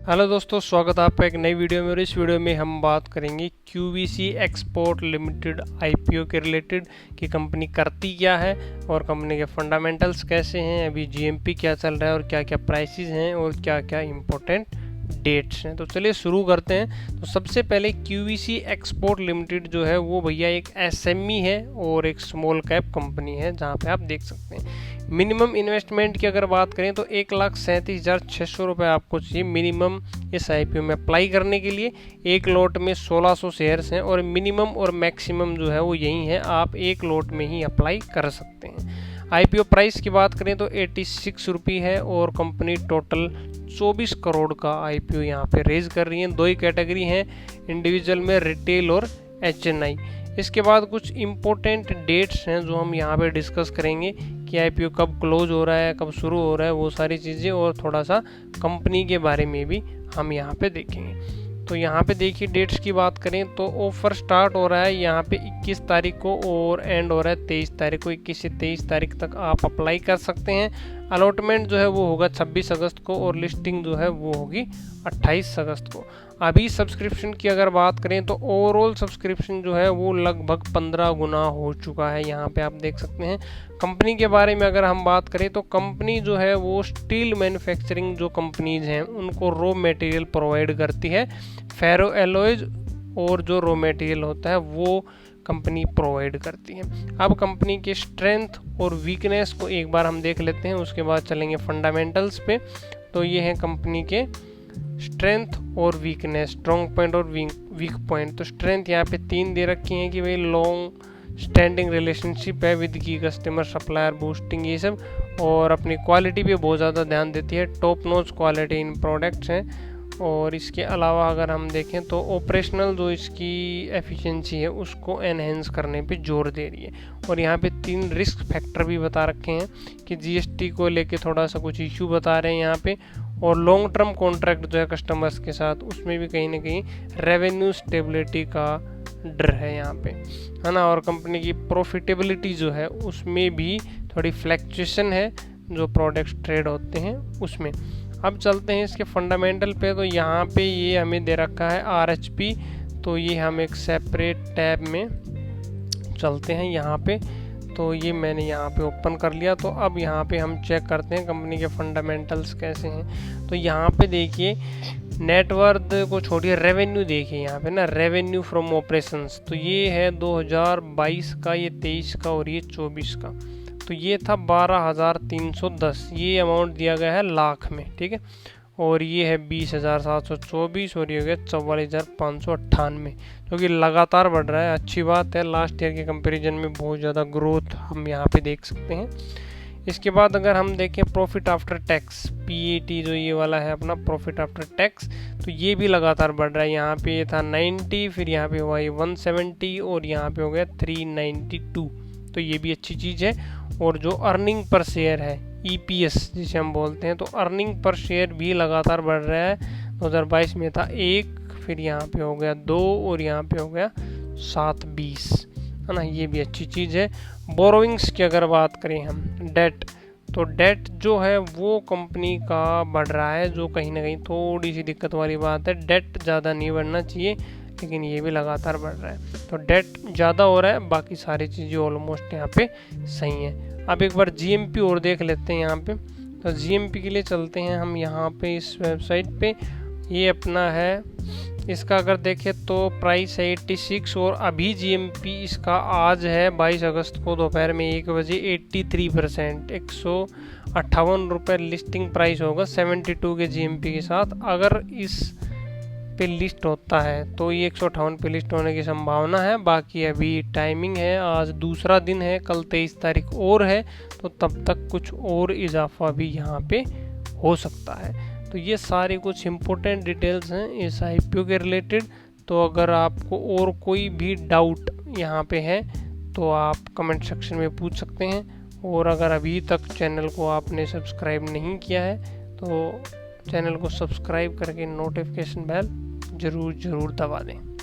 Hello दोस्तों, स्वागत है आपका एक नई वीडियो में। और इस वीडियो में हम बात करेंगे QVC एक्सपोर्ट लिमिटेड IPO के रिलेटेड कि कंपनी करती क्या है और कंपनी के फंडामेंटल्स कैसे हैं, अभी GMP क्या चल रहा है और क्या क्या प्राइसेस हैं और क्या क्या इम्पोर्टेंट डेट्स हैं। तो चलिए शुरू करते हैं। तो सबसे पहले QVC एक्सपोर्ट लिमिटेड जो है वो भैया एक SME है और एक स्मॉल कैप कंपनी है, जहाँ पे आप देख सकते हैं मिनिमम इन्वेस्टमेंट की अगर बात करें तो 1,37,600 रुपये आपको चाहिए मिनिमम इस IPO में अप्लाई करने के लिए। एक लॉट में 1600 शेयर्स हैं और मिनिमम और मैक्सिमम जो है वो यही है, आप एक लॉट में ही अप्लाई कर सकते हैं। IPO प्राइस की बात करें तो 86 रुपये है और कंपनी टोटल 24 करोड़ का IPO यहाँ पे रेज कर रही है। दो ही कैटेगरी हैं इंडिविजुअल में, रिटेल और HNI। इसके बाद कुछ इम्पोर्टेंट डेट्स हैं जो हम यहाँ पे डिस्कस करेंगे कि IPO कब क्लोज हो रहा है, कब शुरू हो रहा है, वो सारी चीज़ें, और थोड़ा सा कंपनी के बारे में भी हम यहाँ पे देखेंगे। तो यहाँ पे देखिए डेट्स की बात करें तो ऑफर स्टार्ट हो रहा है यहाँ पे 21 तारीख को और एंड हो रहा है 23 तारीख को। 21 से 23 तारीख तक आप अप्लाई कर सकते हैं। अलॉटमेंट जो है वो होगा 26 अगस्त को और लिस्टिंग जो है वो होगी 28 अगस्त को। अभी सब्सक्रिप्शन की अगर बात करें तो ओवरऑल सब्सक्रिप्शन जो है वो लगभग 15 गुना हो चुका है, यहाँ पे आप देख सकते हैं। कंपनी के बारे में अगर हम बात करें तो कंपनी जो है वो स्टील मैन्युफैक्चरिंग जो कंपनीज हैं उनको रॉ मटेरियल प्रोवाइड करती है। फेरो एलॉयज और जो रॉ मटेरियल होता है वो कंपनी प्रोवाइड करती है। अब कंपनी के स्ट्रेंथ और वीकनेस को एक बार हम देख लेते हैं, उसके बाद चलेंगे फंडामेंटल्स पे। तो ये हैं कंपनी के स्ट्रेंथ और वीकनेस, स्ट्रॉन्ग पॉइंट और वीक पॉइंट। तो स्ट्रेंथ यहाँ पे 3 दे रखी हैं कि भाई लॉन्ग स्टैंडिंग रिलेशनशिप है विद की कस्टमर सप्लायर बूस्टिंग, ये सब, और अपनी क्वालिटी पे बहुत ज़्यादा ध्यान देती है। Top notch quality in products हैं। और इसके अलावा अगर हम देखें तो ऑपरेशनल जो इसकी एफिशिएंसी है उसको एनहेंस करने पे जोर दे रही है। और यहाँ पे 3 रिस्क फैक्टर भी बता रखे हैं कि GST को लेके थोड़ा सा कुछ इशू बता रहे हैं यहाँ पे, और लॉन्ग टर्म कॉन्ट्रैक्ट जो है कस्टमर्स के साथ उसमें भी कहीं ना कहीं रेवेन्यू स्टेबिलिटी का डर है यहाँ पे, है ना। और कंपनी की प्रॉफिटेबिलिटी जो है उसमें भी थोड़ी फ्लैक्चुएशन है जो प्रोडक्ट्स ट्रेड होते हैं उसमें। अब चलते हैं इसके फंडामेंटल पे। तो यहाँ पे ये हमें दे रखा है RHP, तो ये हम एक सेपरेट टैब में चलते हैं यहाँ पे। तो ये मैंने यहाँ पे ओपन कर लिया। तो अब यहाँ पे हम चेक करते हैं कंपनी के फंडामेंटल्स कैसे हैं। तो यहाँ पे देखिए नेटवर्थ को छोड़िए, रेवेन्यू देखिए यहाँ पे ना, रेवेन्यू फ्रॉम ऑपरेशंस। तो ये है 2022 का, ये 23 का और ये 24 का। तो ये था 12,310, ये अमाउंट दिया गया है लाख में, ठीक है। और ये है 20,724 और ये हो गया 44,598, जो कि लगातार बढ़ रहा है। अच्छी बात है, लास्ट ईयर के कंपैरिजन में बहुत ज़्यादा ग्रोथ हम यहाँ पे देख सकते हैं। इसके बाद अगर हम देखें प्रॉफिट आफ्टर टैक्स, PAT जो ये वाला है अपना प्रॉफिट आफ्टर टैक्स, तो ये भी लगातार बढ़ रहा है। यहाँ पे ये था 90, फिर यहाँ पे हुआ ये 170 और यहाँ पे हो गया 392, तो ये भी अच्छी चीज़ है। और जो अर्निंग पर शेयर है EPS जिसे हम बोलते हैं, तो अर्निंग पर शेयर भी लगातार बढ़ रहा है। 2022 में था 1, फिर यहाँ पे हो गया 2 और यहाँ पे हो गया 720, है ना, ये भी अच्छी चीज़ है। बोरोइंग्स की अगर बात करें हम, डेट, तो डेट जो है वो कंपनी का बढ़ रहा है, जो कहीं ना कहीं थोड़ी सी दिक्कत वाली बात है। डेट ज़्यादा नहीं बढ़ना चाहिए लेकिन ये भी लगातार बढ़ रहा है। तो डेट ज़्यादा हो रहा है, बाकी सारी चीज़ें ऑलमोस्ट यहाँ पे सही हैं। अब एक बार GMP और देख लेते हैं यहाँ पे। तो GMP के लिए चलते हैं हम यहाँ पे इस वेबसाइट पे। ये अपना है, इसका अगर देखें तो प्राइस है 86 और अभी GMP इसका आज है 22 अगस्त को दोपहर में 1 बजे 83%, 158 रुपये लिस्टिंग प्राइस होगा 72 के GMP के साथ। अगर इस पे लिस्ट होता है तो ये 158 पे लिस्ट होने की संभावना है। बाकी अभी टाइमिंग है, आज दूसरा दिन है, कल 23 तारीख और है, तो तब तक कुछ और इजाफा भी यहाँ पे हो सकता है। तो ये सारे कुछ इम्पोर्टेंट डिटेल्स हैं इस IPO के रिलेटेड। तो अगर आपको और कोई भी डाउट यहाँ पे है तो आप कमेंट सेक्शन में पूछ सकते हैं। और अगर अभी तक चैनल को आपने सब्सक्राइब नहीं किया है तो चैनल को सब्सक्राइब करके नोटिफिकेशन बेल ज़रूर दबा दें।